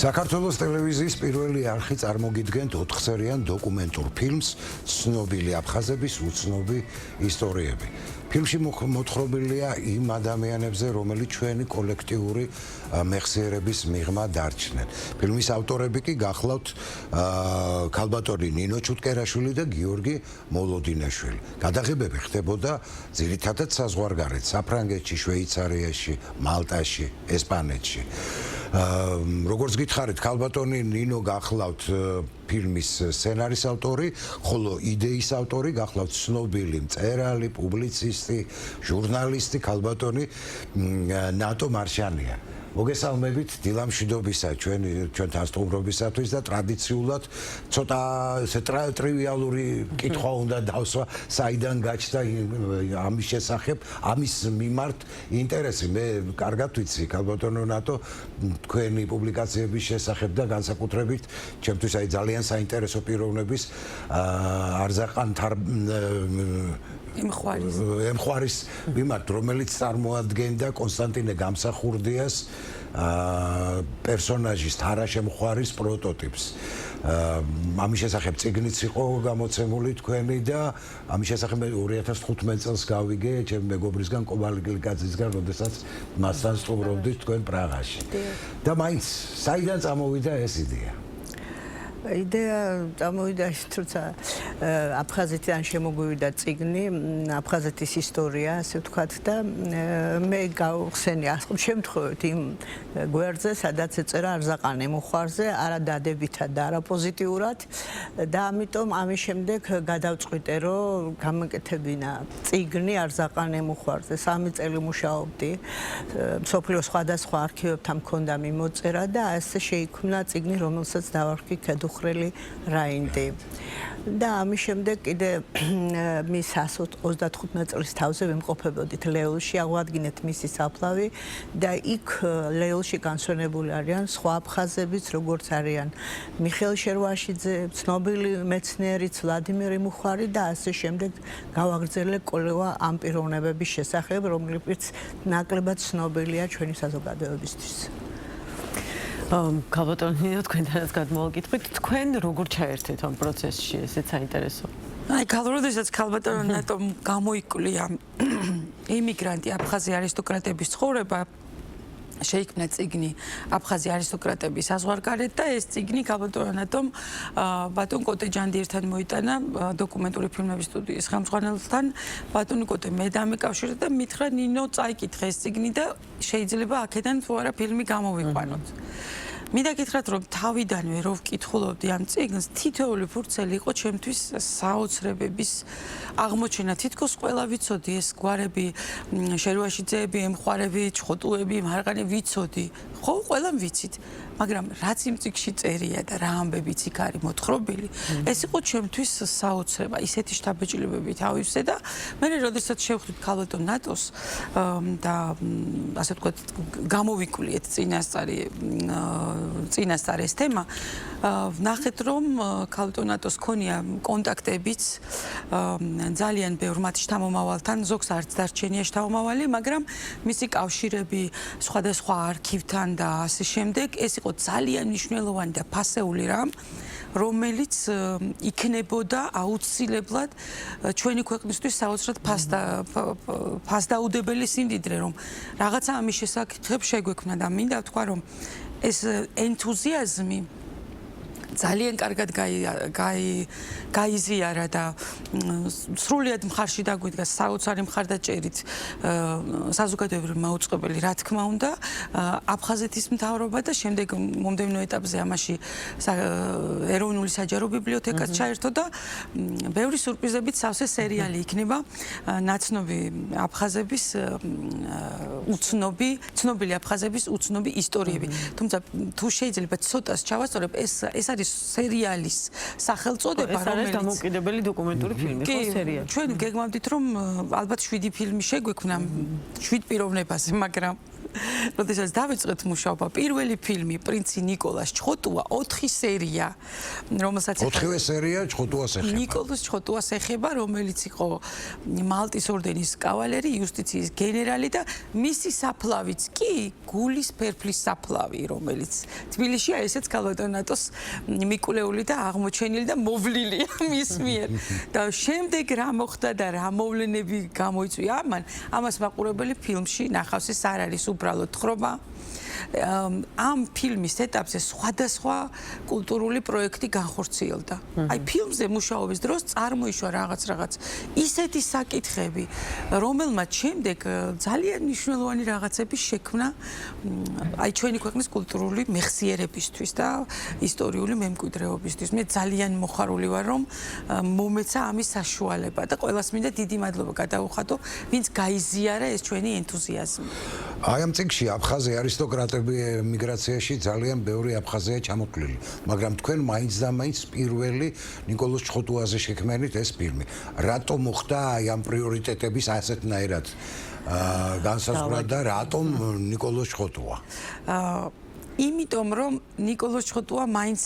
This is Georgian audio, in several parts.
საქართველოს ტელევიზიის პირველი არხი წარმოგიდგენთ 4-სერიან დოკუმენტურ ფილმს ცნობილი აფხაზების უცნობი ისტორიები. ფილმში მოთხრობილია იმ ადამიანებზე, რომელიც ჩვენი კოლექტიური მეხსიერების მიღმა დარჩნენ. ფილმის ავტორები კი გახლავთ ქალბატონი ნინო ჩუტკერაშვილი და გიორგი მოლოდინაშვილი. გადაღებები ხდებოდა ძირითადად საზღვარგარეთ, საფრანგეთში, შვეიცარიაში, მალტაში, ესპანეთში. როგორც გითხარით, ქალბატონი ნინო გახლავთ ფილმის სცენარის ავტორი, ხოლო იდეის ავტორი გახლავთ ცნობილი მწერალი, პუბლიცისტი, ჟურნალისტი ქალბატონი ნატო მარშანია. მოგესალმებით დილამშვიდობისა ჩვენთან სტუმრობისათვის და ტრადიციულად ცოტა ტრივიალური კითხვა უნდა დავსვა, საიდან გაჩნდა ამის შესახებ, ამის მიმართ ინტერესი. მე კარგად ვიცი, ქალბატონო ნატო, თქვენი პუბლიკაციების შესახებ და განსაკუთრებით ჩემთვის ძალიან საინტერესო პიროვნების არზაყან ემხვარის მიმართ, რომელიც წარმოადგენდა კონსტანტინე გამსახურდიას პერსონაჟის თარაშემხვარის პროტოტიპს. ამის შესახებ წიგნიც იყო გამოცემული თქვენი და ამის შესახებ 2015 წელს გავიგე ჩემი მეგობრისგან კობალიკაძისგან, როდესაც მასთან სტუმრობდით თქვენ პრაღაში. და მაინც საიდან წამოვიდა ეს იდეა? იდეა წამოვიდა, თუმცა აფხაზეთიდან შემოგვივიდა წიგნი, აფხაზეთის ისტორია, ასე ვთქვათ და მე გავხსენი ასყობ შემთხვევით იმ გვერდზე, სადაც ეწერა არზაყან ემუხვარზე, არა დადებითად და არა პოზიტიურად და ამიტომ ამის შემდეგ გადავწყვიტე, რომ გამეკეთებინა წიგნი არზაყან ემუხვარზე. 3 წელი მუშაობდი, მსოფლიოს სხვადასხვა არქივებთან მქონდა მიმოწერა და ასე შეიქმნა წიგნი, რომელსაც დავარქვი ქედუხრელი რაინდი. და ამის შემდეგ კიდე მის 135 წლის თავზე ვიმყოფებოდით ლეულში, აღვადგინეთ მისი საფლავი და იქ ლეულში განსვენებული არიან სხვა აფხაზებიც, როგორც არიან მიხეილ შერვაშიძე, ცნობილი მეცნიერიც ვლადიმერ მუხვარი და ასე შემდეგ გავაგრძელე კვლევა ამ პიროვნებების შესახებ, რომლებიც ნაკლებად ცნობილია ჩვენი საზოგადოებისთვის. ქალბატონო ნინო, თქვენთანაც გადმოვაკითხვით, თქვენ როგორ ჩაერთეთ ამ პროცესში, ესეც საინტერესო. როდესაც ქალბატონო ნატომ გამოიკვლია იმიგრანტი აფხაზი არისტოკრატების ცხოვრება, შეიქმნა წიგნი აფხაზი არისტოკრატების საზღვარგარეთ და ეს წიგნი ქალბატონო ნატომ ბატონ კოტე ჯანდიერთან მოიტანა დოკუმენტური ფილმების სტუდიის ხელმძღვანელთან. ბატონი კოტე მე დამეკავშირა და მითხრა, ნინო, წაიკითხე ეს წიგნი და შეიძლება აქედან თუ არა ფილმი გამოვიყვანოთ. მინდა გითხრათ, რომ თავიდანვე რო ვკითხულობდი ამ წიგნს, თითოეული ფურცელი იყო ჩემთვის საოცრებების აღმოჩენა. თითქოს ყველა ვიცოდი ეს გვარები, შერვაშიძეები, ემხვარები, ჩხოტუები, მარღანი ვიცოდი. ხო, ყველამ ვიცით. მაგრამ რაც იმ წიგნში წერია და რა ამბებიც იქ არის მოთხრობილი, ეს იყო ჩემთვის საოცრება. ისეთი შთაბეჭდილებებით ავივსე და მე როდესაც შევხვდით ქალბატონ ნატოს და ასე ვთქვათ, გამოვიკვლიეთ წინასწარ ეს თემა, ვნახეთ, რომ ქალბატონ ნატოს ქონია კონტაქტებიც ძალიან ბევრ მათ შთამომავალთან, ზოგს არც დარჩენია შთამომავალი, მაგრამ მისი კავშირები სხვადასხვა არქივთან და ასე შემდეგ, ეს იყო ძალიან მნიშვნელოვანი და ფასეული რამ, რომელიც იქნებოდა აუცილებლად ჩვენი ქვეყნისთვის საოცრად ფასდაუდებელი სიმდიდრე, რომ რაღაცა ამის შესახებ შეგვექმნა და მინდა ვთქვა, რომ ეს ენთუზიაზმი ძალიან კარგად გაიზიარა და სრულიად მხარში დაგვიდგა საოცარი მხარდაჭერით საზოგადოებრივი მაუწყებელი, რა თქმა უნდა, აფხაზეთის მთავრობა და შემდეგ მომდევნო ეტაპზე ამაში ეროვნული საჯარო ბიბლიოთეკაც ჩაერთო და ბევრი სურპრიზებით სავსე სერიალი იქნება ნაცნობი აფხაზების ცნობილი აფხაზების უცნობი ისტორიები. თუმცა თუ შეიძლება ცოტას ჩავასწორებ, ეს არის სერიალის სახელწოდება, რომელიც დამოუკიდებელი დოკუმენტური ფილმი, ხო, სერიალი. ჩვენ გეგმავდით, რომ ალბათ 7 ფილმი შეგვექმნა 7 პიროვნებაზე, მაგრამ როდესაც დავიწყეთ მუშაობა, პირველი ფილმი პრინცი ნიკოლას ჩხოტუა 4 სერია, რომელსაც 4-ვე სერია ჩხოტუას ეხება. ნიკოლას ჩხოტუას ეხება, რომელიც იყო მალტის ორდენის კავალერი, იუსტიციის გენერალი და მისი საფლავიც კი გულის ფერფლის საფლავი, რომელიც თბილისშია, ესეც ქალბატონატოს მიკულეული და აღმოჩენილი და მოვლილია მის მიერ. და შემდეგ რა მოხდა და რა მოვლენები გამოიწვია ამას მაყურებელი ფილმში ნახავს, ეს არ არის უბრალოდ თხრობა. ამ ფილმის ეტაპზე სხვადასხვა კულტურული პროექტი განხორციელდა. აი ფილმზე მუშაობის დროს წარმოიშვა რაღაც ისეთი საკითხები, რომელმაც შემდეგ ძალიან მნიშვნელოვანი რაღაცები შექმნა აი ჩვენი ქვეყნის კულტურული მეხსიერებისთვის და ისტორიული მემკვიდრეობისთვის. მე ძალიან მოხარული ვარ, რომ მომეცა ამის საშუალება და ყველას მინდა დიდი მადლობა გადაუხადო, ვინც გაიზიარა ეს ჩვენი ენთუზიაზმი. აი ამ წიგნში აფხაზი არისტოკრატები ემიგრაციაში ძალიან ბევრი აფხაზია ჩამოთვლილი, მაგრამ თქვენ მაინც და მაინც პირველი ნიკოლოზ ჩხოტუაზე შექმნით ეს ფილმი. რატომ მოხდა აი ამ პრიორიტეტების ასეთნაირად განსაზღვრა და რატომ ნიკოლოზ ჩხოტუა? იმიტომ რომ ნიკოლოზ ჩხოტუა მაინც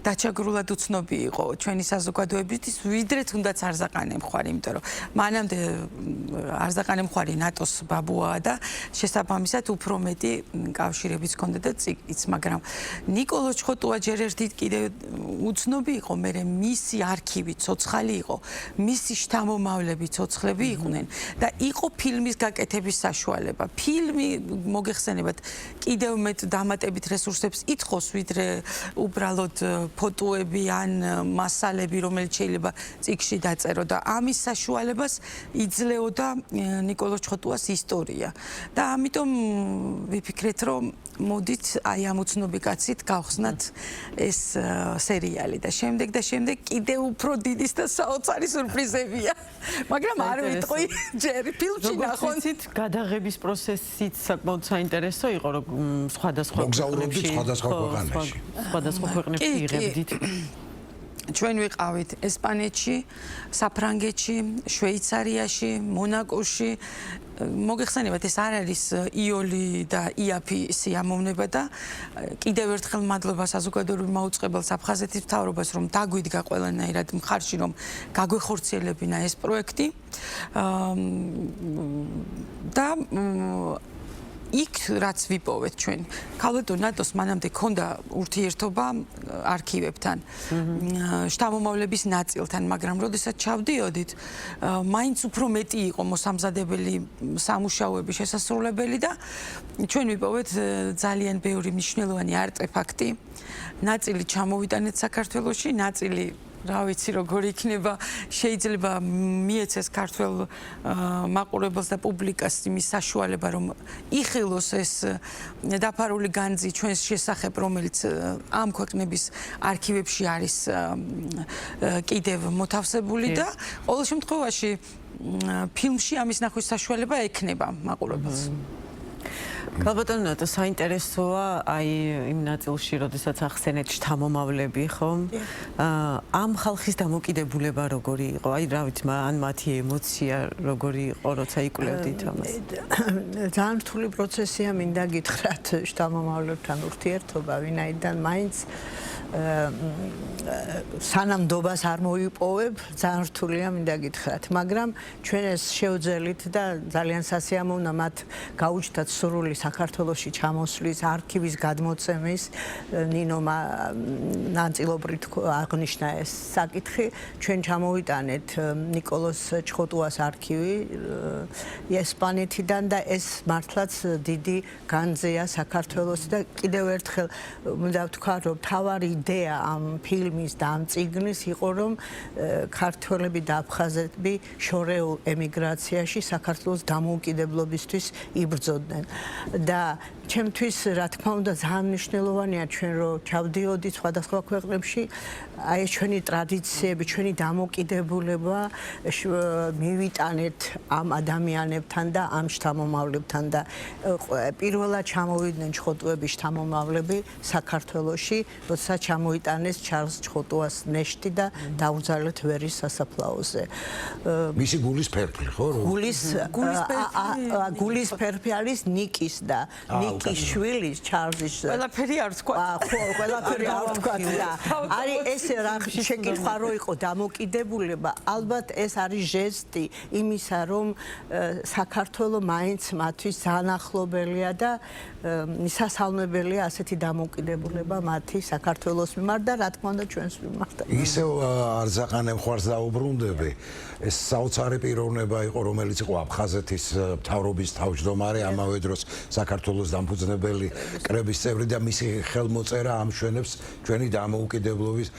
დაჩაგრულად უცნობი იყო ჩვენი საზოგადოებისთვის, ვიდრე თუნდაც არზაყანემხვარი, იმიტომ რომ მანამდე არზაყანემხვარი ნატოს ბაბუაა და შესაბამისად უფრო მეტი კავშირებიც ჰქონდა და წიგნიც, მაგრამ ნიკოლოზ ჩხოტუა ჯერ ერთი კიდევ უცნობი იყო, მერე მისი არქივი ცოცხალი იყო, მისი შთამომავლები ცოცხლები იყვნენ და იყო ფილმის გაკეთების საშუალება. ფილმი მოგეხსენებათ კიდევ მეტ დამატებით რესურსებს ითხოვს, ვიდრე უბრალოდ ფოტოები ან მასალები, რომელიც შეიძლება წიგნში დაწერო და ამის საშუალებას იძლეოდა ნიკოლოზ ჩხოტუას ისტორია. და ამიტომ ვიფიქრეთ, რომ მოდით აი ამ უცნობი კაცით გავხსნათ ეს სერიალი და შემდეგ კიდევ უფრო დიდის და საოცარი სურპრიზებია. მაგრამ არ ვიტყვი ჯერ ფილმში ნახონ. გადაღების პროცესიც საკმაოდ საინტერესო იყო, რომ სხვადასხვა ქვეყანაში იღებდით. ჩვენ ვიყავით ესპანეთში, საფრანგეთში, შვეიცარიაში, მონაკოში. მოგეხსენებათ, ეს არ არის იოლი და იაფი სიამოვნება და კიდევ ერთხელ მადლობა საზოგადოებრივ მაუწყებელს აფხაზეთის მთავრობას, რომ დაგვიდგა ყველანაირად მხარში, რომ გაგვეხორციელებინა ეს პროექტი. და იქ რაც ვიპოვეთ ჩვენ ქალბატონ ნატოს მანამდე ქონდა ურთიერთობა არქივებთან, შთამომავლების ნაწილთან, მაგრამ როდესაც ჩავდიოდით, მაინც უფრო მეტი იყო მოსამზადებელი სამუშაოების შესასრულებელი და ჩვენ ვიპოვეთ ძალიან ბევრი მნიშვნელოვანი არტეფაქტი. ნაწილი ჩამოვიტანეთ საქართველოში, ნაწილი რა ვიცი როგორ იქნება, შეიძლება მიეცეს ქართველ მაყურებელს და პუბლიკას იმის საშუალება, რომ იხილოს ეს დაფარული განძი ჩვენს შესახებ, რომელიც ამ ქვეყნების არქივებში არის კიდევ მოთავსებული და ყოველ შემთხვევაში ფილმში ამის ნახვის საშუალება ექნება მაყურებელს. ქალბატონ ნატო, საინტერესოა აი იმ ნაწილში, როდესაც ახსენეთ შთამომავლები, ხომ? ამ ხალხის დამოკიდებულება როგორი იყო? აი რა ვიცი, ან მათი ემოცია როგორი იყო, როცა იკვლევდით ამას? ძალიან რთული პროცესია, მინდა გითხრათ, შთამომავლებთან ურთიერთობა, ვინაიდან მაინც სანამდობას არ მოიპოვებ, ძალიან რთულია, მინდა გითხრათ, მაგრამ ჩვენ ეს შევძელით და ძალიან სასიამოვნოა მათ გაუჩნდათ სურვილი საქართველოში ჩამოსვლის, არქივის გადმოცემის. ნინომა ნაწილობრივ აღნიშნა ეს საკითხი. ჩვენ ჩამოვიტანეთ ნიკოლოზ ჩხოტუას არქივი ესპანეთიდან და ეს მართლაც დიდი განძია საქართველოს და კიდევ ერთხელ მინდა ვთქვა, რომ თავარი იდეა ამ ფილმის და ამ წიგნის იყო, რომ ქართველები და აფხაზები შორეულ ემიგრაციაში საქართველოს დამოუკიდებლობისთვის იბრძოდნენ. და ჩემთვის რა თქმა უნდა ძალიან მნიშვნელოვანია ჩვენ რომ ჩავდიოდით სხვადასხვა ქვეყნებში აი ეს ჩვენი ტრადიციები, ჩვენი დამოკიდებულება მივიტანეთ ამ ადამიანებთან და ამ შთამომავლებთან და პირველად ჩამოვიდნენ ჩხოტუების შთამომავლები საქართველოში, როცა ჩამოიტანეს ჩარლზ ჩხოტუას ნეშტი და დაუძალეთ ვერის სასაფლაოზე. მისი გულის ფერფლი ხო? გულის ფერფლი არის ნიკის და ნიკის შვილის ჩარლზის ყველაფერი არ თქვა. ხო, ყველაფერი არ თქვა და არის ეს რა შეკითხვა რო იყო დამოკიდებულება, ალბათ ეს არის ჟესტი იმისა, რომ საქართველოს მაინც მათთვის ძალიან ახლობელია და მისასალმებელია ასეთი დამოკიდებულება მათი საქართველოს მიმართ და რა თქმა უნდა ჩვენს მიმართ. ისევ არზაყან ემხარს დაუბრუნდები. ეს საოცარი პიროვნება იყო, რომელიც იყო აფხაზეთის მთავრობის თავმჯდომარე, ამავე დროს საქართველოს დამფუძნებელი კრების წევრი და მისი ხელმოწერა ამშვენებს ჩვენი დამოუკიდებლობის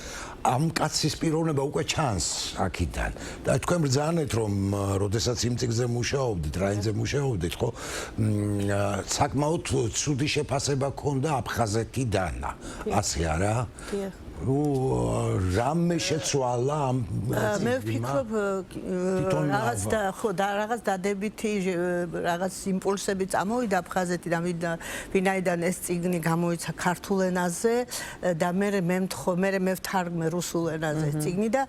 ამ კაცის პიროვნება უკვე ჩანს აქიდან. და თქვენ ბრძანეთ, რომ როდესაც იმ წიგნზე მუშაობდით, რაინზე მუშაობდით, ხო, საკმაოდ ცუდი შეფასება ქონდა აფხაზეთიდან. ასე არა? დიახ. რამე შეცვალა ამ მე ვფიქრობ რაღაც დადებითი რაღაც იმპულსები წამოვიდა აფხაზეთიდან ვინაიდან ეს წიგნი გამოიცა ქართულ ენაზე და მე ვთარგმნე რუსულ ენაზე ეს წიგნი და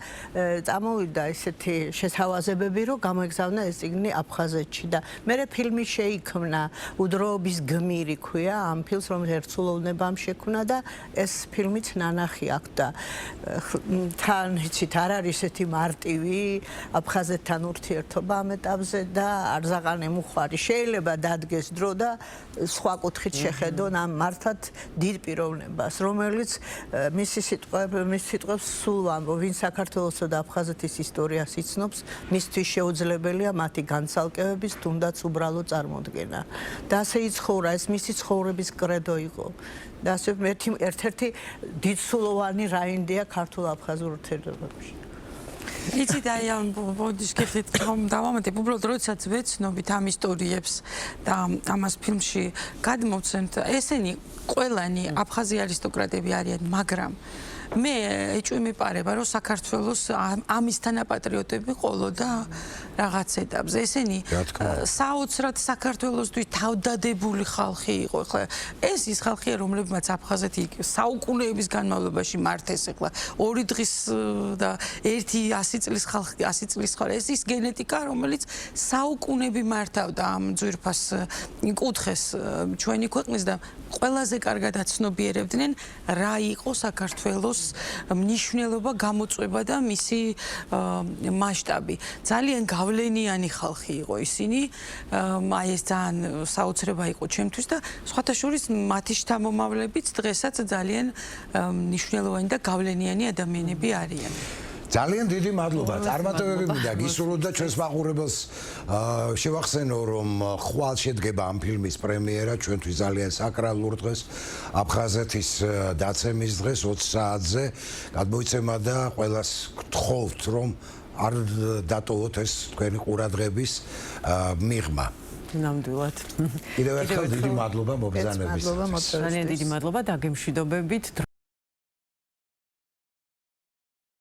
წამოვიდა ესეთი შესთავაზებები რომ გამოიგზავნა ეს წიგნი აფხაზეთში და მე ფილმი შეიქმნა უდროობის გმირი ქვია ამ ფილმს რომ ერთსულოვნებამ შექმნა და ეს ფილმიც ნანახი და თან იცით არ არის ესეთი მარტივი აფხაზეთთან ურთიერთობა ამ ეტაპზე და არზაყან ემუხვარი შეიძლება დადგეს დრო და სხვა კუთხით შეხედონ ამ მართად დიდ პიროვნებას რომელიც მისი სიტყვებს სულ ამბობ ვინ საქართველოსა და აფხაზეთის ისტორიას იცნობს მისთვის შეუძლებელია მათი განცალკევების თუნდაც უბრალო წარმოდგენა და ასე იცხოვრა ეს მისი ცხოვრების კრედო იყო და ასე ერთ-ერთი დიდსულოვანი რაინდია ქართულ-აფხაზურ ურთიერთობებში. იცით აი ამ ბოდიშ გიხდით რომ დავამატებ უბრალოდ როდესაც ვეცნობით ამ ისტორიებს და ამას ფილმში გადმოვცემთ ესენი ყველანი აფხაზი არისტოკრატები არიან მაგრამ მე ეჭვი მიპარება რომ საქართველოს ამისთან აპატრიოტები ყოლოდა რაღაც ეტაპზე ესენი საოცრად საქართველოსთვის თავდადებული ხალხი იყო ხა ეს ის ხალხია რომლებმაც აფხაზეთი საუკუნეების განმავლობაში მართეს ახლა 2 დღის და 100 წლის ხალხი 100 წლის ხალხი ეს ის გენეტიკა რომელიც საუკუნები მართავდა ამ ძვირფას კუთხეს ჩვენი ქვეყნის და ყველაზე კარგად აცნობიერებდნენ რა იყო საქართველოს მნიშვნელობა გამოწვევა და მისი მასშტაბი ძალიან გავლენიანი ხალხი იყო ისინი აი ეს ძალიან საოცრება იყო ჩემთვის და სხვათა შორის მათი შთამომავლებიც დღესაც ძალიან მნიშვნელოვანი და გავლენიანი ადამიანები არიან ძალიან დიდი მადლობა. წარმატებები მინდა გისურვოთ და ჩვენს მაყურებელს შევახსენო რომ ხვალ შედგება ამ ფილმის პრემიერა ჩვენთვის ძალიან საკრალურ დღეს აფხაზეთის დაცემის დღეს 20 საათზე გადმოიცემა და ყველას გთხოვთ რომ არ დატოვოთ ეს თქვენი ყურადღების მიღმა. ნამდვილად. კიდევ ერთხელ დიდი მადლობა მობრძანებისთვის. ძალიან დიდი მადლობა დაგემშვიდობებით.